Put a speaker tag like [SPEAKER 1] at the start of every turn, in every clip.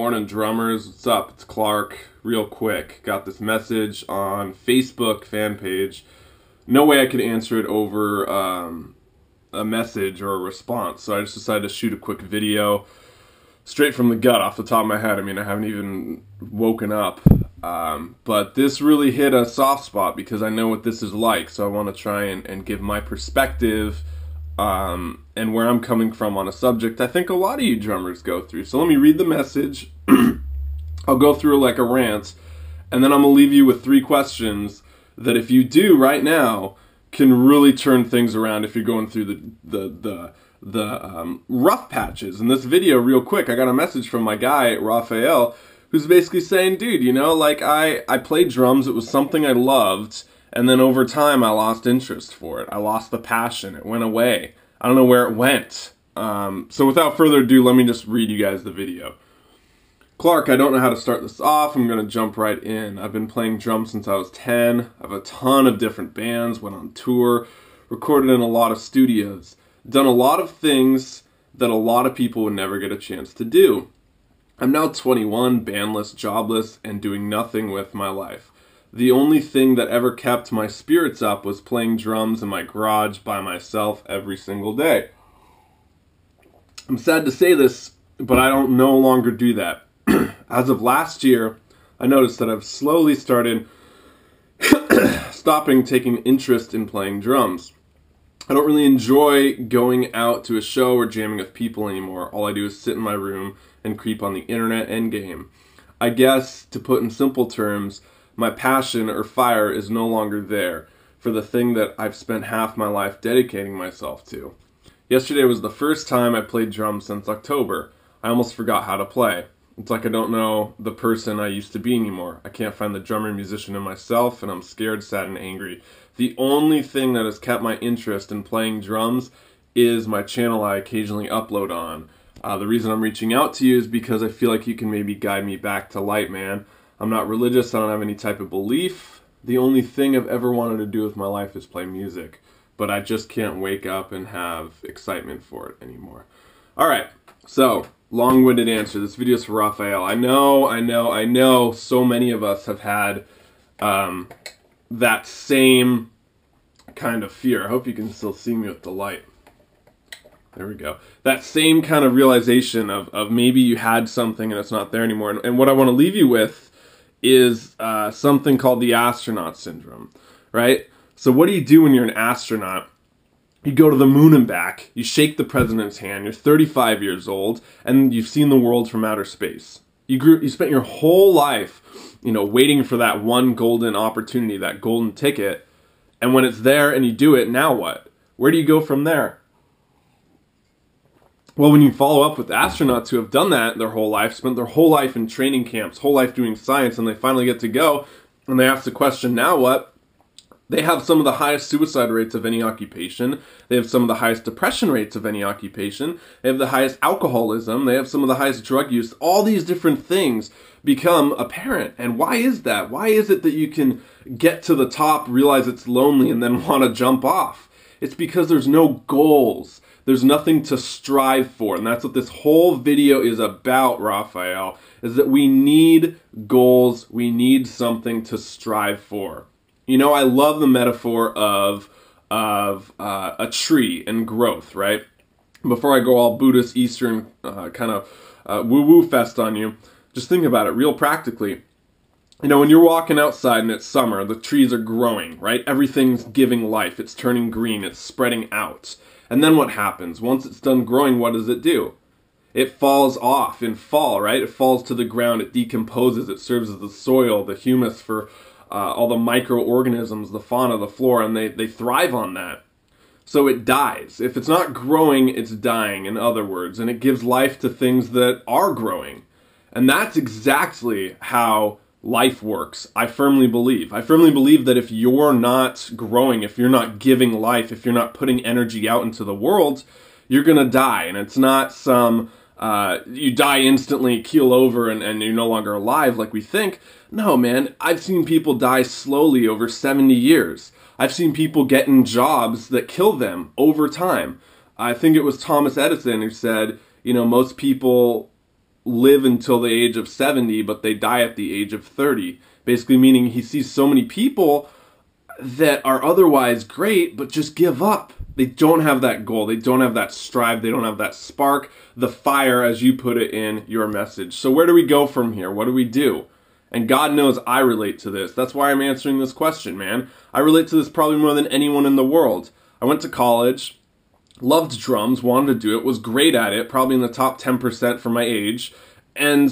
[SPEAKER 1] Morning drummers, what's up? It's Clark. Real quick, got this message on Facebook fan page. No way I could answer it over a message or a response, so I just decided to shoot a quick video straight from the gut off the top of my head. I mean, I haven't even woken up, but this really hit a soft spot because I know what this is like, so I want to try and give my perspective and where I'm coming from on a subject I think a lot of you drummers go through. So let me read the message. I'll go through like a rant, and then I'm gonna leave you with 3 questions that if you do right now can really turn things around if you're going through the rough patches. In this video, real quick, I got a message from my guy Raphael, who's basically saying, dude, you know, like I played drums, it was something I loved, and then over time I lost interest for it. I lost the passion. It went away. I don't know where it went. So without further ado, let me just read you guys the video. Clark, I don't know how to start this off. I'm going to jump right in. I've been playing drums since I was 10. I have a ton of different bands, went on tour, recorded in a lot of studios, done a lot of things that a lot of people would never get a chance to do. I'm now 21, bandless, jobless, and doing nothing with my life. The only thing that ever kept my spirits up was playing drums in my garage by myself every single day. I'm sad to say this, but I don't no longer do that. As of last year, I noticed that I've slowly started stopping taking interest in playing drums. I don't really enjoy going out to a show or jamming with people anymore. All I do is sit in my room and creep on the internet and game. I guess, to put in simple terms, my passion or fire is no longer there for the thing that I've spent half my life dedicating myself to. Yesterday was the first time I played drums since October. I almost forgot how to play. It's like I don't know the person I used to be anymore. I can't find the drummer musician in myself, and I'm scared, sad, and angry. The only thing that has kept my interest in playing drums is my channel I occasionally upload on. The reason I'm reaching out to you is because I feel like you can maybe guide me back to light, man. I'm not religious, I don't have any type of belief. The only thing I've ever wanted to do with my life is play music, but I just can't wake up and have excitement for it anymore. Alright, so, long-winded answer. This video is for Raphael. I know so many of us have had that same kind of fear. I hope you can still see me with the light. There we go. That same kind of realization of maybe you had something and it's not there anymore. And what I want to leave you with is something called the astronaut syndrome, right? So what do you do when you're an astronaut? You go to the moon and back, you shake the president's hand, you're 35 years old, and you've seen the world from outer space. You spent your whole life, you know, waiting for that one golden opportunity, that golden ticket, and when it's there and you do it, now what? Where do you go from there? Well, when you follow up with astronauts who have done that their whole life, spent their whole life in training camps, whole life doing science, and they finally get to go, and they ask the question, now what? They have some of the highest suicide rates of any occupation. They have some of the highest depression rates of any occupation. They have the highest alcoholism. They have some of the highest drug use. All these different things become apparent. And why is that? Why is it that you can get to the top, realize it's lonely, and then want to jump off? It's because there's no goals. There's nothing to strive for. And that's what this whole video is about, Raphael, is that we need goals. We need something to strive for. You know, I love the metaphor of a tree and growth, right? Before I go all Buddhist, Eastern kind of woo-woo fest on you, just think about it real practically. You know, when you're walking outside and it's summer, the trees are growing, right? Everything's giving life. It's turning green. It's spreading out. And then what happens? Once it's done growing, what does it do? It falls off in fall, right? It falls to the ground. It decomposes. It serves as the soil, the humus for all the microorganisms, the fauna, the flora, and they thrive on that. So it dies. If it's not growing, it's dying, in other words, and it gives life to things that are growing. And that's exactly how life works, I firmly believe. I firmly believe that if you're not growing, if you're not giving life, if you're not putting energy out into the world, you're going to die. And it's not some, you die instantly, keel over, and you're no longer alive like we think. No, man, I've seen people die slowly over 70 years. I've seen people get in jobs that kill them over time. I think it was Thomas Edison who said, you know, most people live until the age of 70, but they die at the age of 30. Basically meaning he sees so many people that are otherwise great, but just give up. They don't have that goal. They don't have that strive. They don't have that spark, the fire, as you put it in your message. So where do we go from here? What do we do? And God knows I relate to this. That's why I'm answering this question, man. I relate to this probably more than anyone in the world. I went to college, loved drums, wanted to do it, was great at it, probably in the top 10% for my age. And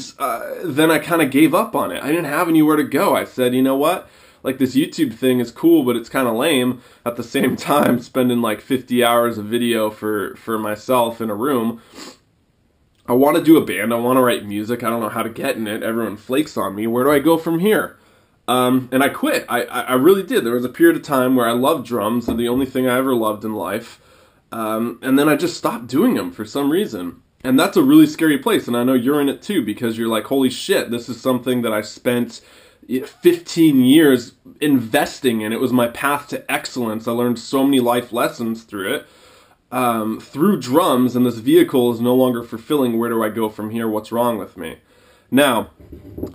[SPEAKER 1] then I kind of gave up on it. I didn't have anywhere to go. I said, you know what? Like, this YouTube thing is cool, but it's kind of lame. At the same time, spending like 50 hours of video for myself in a room. I want to do a band. I want to write music. I don't know how to get in it. Everyone flakes on me. Where do I go from here? And I quit. I really did. There was a period of time where I loved drums. They're the only thing I ever loved in life. And then I just stopped doing them for some reason. And that's a really scary place. And I know you're in it too, because you're like, holy shit, this is something that I spent 15 years investing in. It was my path to excellence. I learned so many life lessons through it, through drums, and this vehicle is no longer fulfilling. Where do I go from here? What's wrong with me? Now,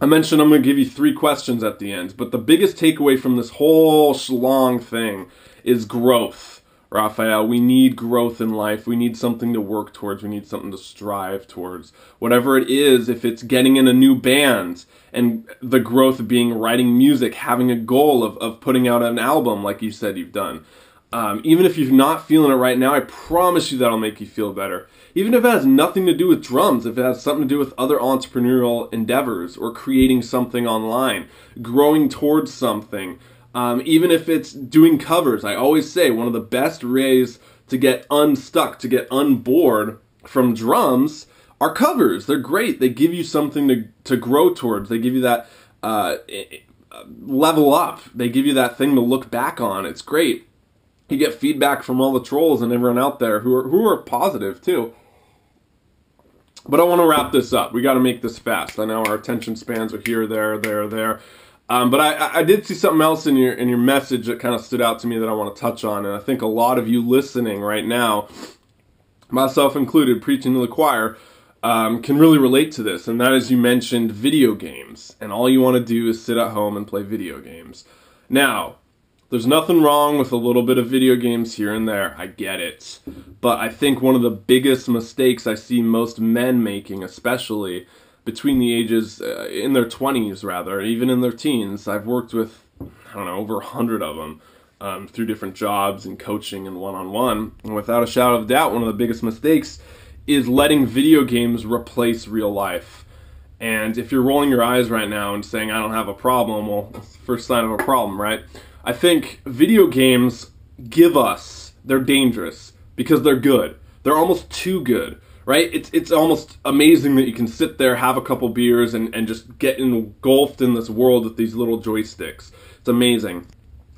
[SPEAKER 1] I mentioned I'm going to give you 3 questions at the end, but the biggest takeaway from this whole schlong thing is growth. Raphael, we need growth in life. We need something to work towards. We need something to strive towards. Whatever it is, if it's getting in a new band, and the growth being writing music, having a goal of putting out an album like you said you've done. Even if you're not feeling it right now, I promise you that'll make you feel better. Even if it has nothing to do with drums, if it has something to do with other entrepreneurial endeavors or creating something online, growing towards something. Even if it's doing covers. I always say one of the best ways to get unstuck, to get unbored from drums are covers. They're great. They give you something to grow towards. They give you that level up. They give you that thing to look back on. It's great. You get feedback from all the trolls and everyone out there who are positive too. But I want to wrap this up. We got to make this fast. I know our attention spans are here, there. But I did see something else in your message that kind of stood out to me that I want to touch on, and I think a lot of you listening right now, myself included, preaching to the choir, can really relate to this, and that is you mentioned video games, and all you want to do is sit at home and play video games. Now, there's nothing wrong with a little bit of video games here and there, I get it, but I think one of the biggest mistakes I see most men making, especially between the ages, in their 20s rather, even in their teens. I've worked with, I don't know, over 100 of them through different jobs and coaching and one-on-one. And without a shadow of a doubt, one of the biggest mistakes is letting video games replace real life. And if you're rolling your eyes right now and saying, I don't have a problem, well, that's the first sign of a problem, right? I think video games they're dangerous because they're good. They're almost too good. Right? It's almost amazing that you can sit there, have a couple beers, and just get engulfed in this world with these little joysticks. It's amazing.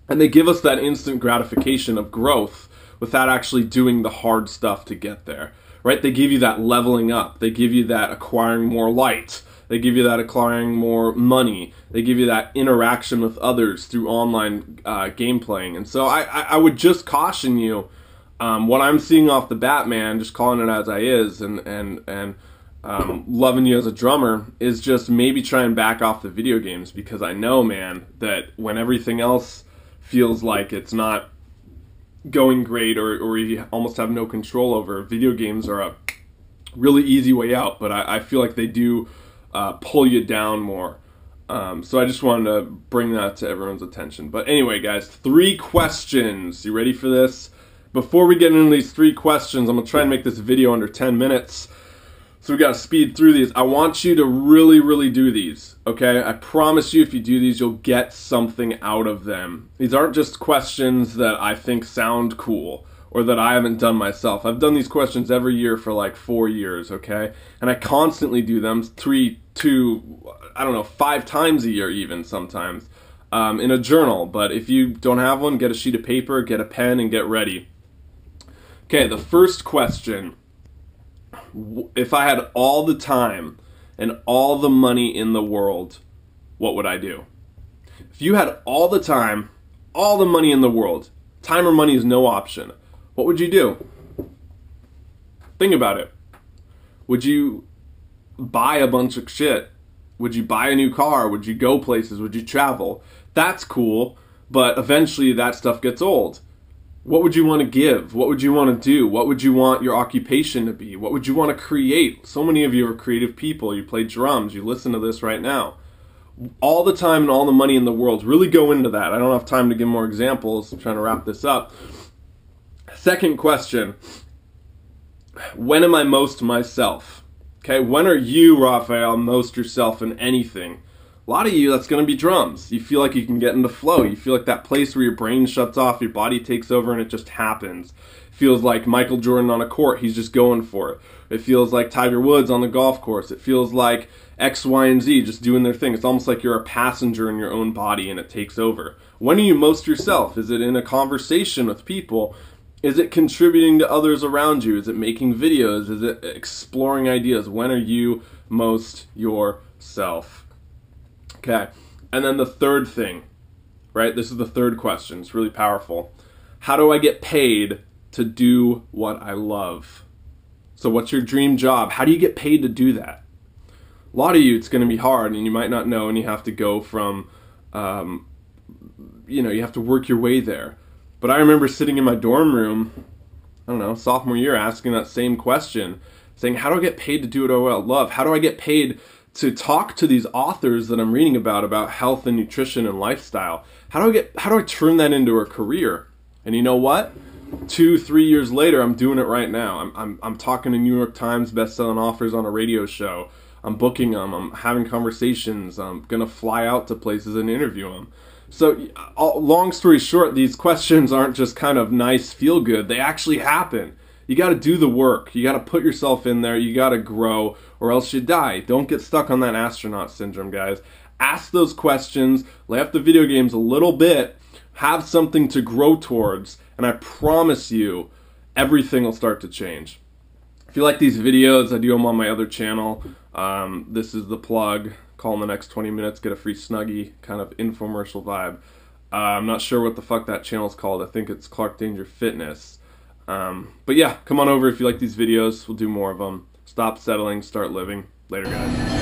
[SPEAKER 1] And they give us that instant gratification of growth without actually doing the hard stuff to get there. Right? They give you that leveling up. They give you that acquiring more light. They give you that acquiring more money. They give you that interaction with others through online game playing. And so I would just caution you, what I'm seeing off the bat, man, just calling it as I is, and loving you as a drummer, is just maybe try and back off the video games, because I know, man, that when everything else feels like it's not going great or you almost have no control over, video games are a really easy way out, but I feel like they do pull you down more. So I just wanted to bring that to everyone's attention. But anyway, guys, 3 questions. You ready for this? Before we get into these 3 questions, I'm going to try and make this video under 10 minutes. So we got to speed through these. I want you to really, really do these, okay? I promise you if you do these, you'll get something out of them. These aren't just questions that I think sound cool or that I haven't done myself. I've done these questions every year for like 4 years, okay? And I constantly do them 5 times a year even sometimes in a journal. But if you don't have one, get a sheet of paper, get a pen, and get ready. Okay, the first question: if I had all the time and all the money in the world, what would I do? If you had all the time, all the money in the world, time or money is no option, what would you do? Think about it. Would you buy a bunch of shit? Would you buy a new car? Would you go places? Would you travel? That's cool, but eventually that stuff gets old. What would you want to give? What would you want to do? What would you want your occupation to be? What would you want to create? So many of you are creative people. You play drums. You listen to this right now. All the time and all the money in the world. Really go into that. I don't have time to give more examples. I'm trying to wrap this up. Second question. When am I most myself? Okay, when are you, Raphael, most yourself in anything? A lot of you, that's going to be drums. You feel like you can get into flow. You feel like that place where your brain shuts off, your body takes over, and it just happens. It feels like Michael Jordan on a court. He's just going for it. It feels like Tiger Woods on the golf course. It feels like X, Y, and Z just doing their thing. It's almost like you're a passenger in your own body and it takes over. When are you most yourself? Is it in a conversation with people? Is it contributing to others around you? Is it making videos? Is it exploring ideas? When are you most yourself? Okay, and then the third thing, right? This is the third question. It's really powerful. How do I get paid to do what I love? So what's your dream job? How do you get paid to do that? A lot of you, it's going to be hard, and you might not know, and you have to go from, you have to work your way there. But I remember sitting in my dorm room, I don't know, sophomore year, asking that same question, saying, how do I get paid to do what I love? How do I get paid to talk to these authors that I'm reading about health and nutrition and lifestyle? How do I turn that into a career? And you know what? 2-3 years later, I'm doing it right now. I'm talking to New York Times best-selling authors on a radio show. I'm booking them. I'm having conversations. I'm gonna fly out to places and interview them. So, long story short, these questions aren't just kind of nice, feel good. They actually happen. You got to do the work. You got to put yourself in there. You got to grow, or else you die. Don't get stuck on that astronaut syndrome, guys. Ask those questions. Lay off the video games a little bit. Have something to grow towards, and I promise you, everything will start to change. If you like these videos, I do them on my other channel. This is the plug. Call in the next 20 minutes, get a free Snuggie, kind of infomercial vibe. I'm not sure what the fuck that channel's called. I think it's Clark Danger Fitness. But yeah, come on over if you like these videos. We'll do more of them. Stop settling, start living. Later, guys.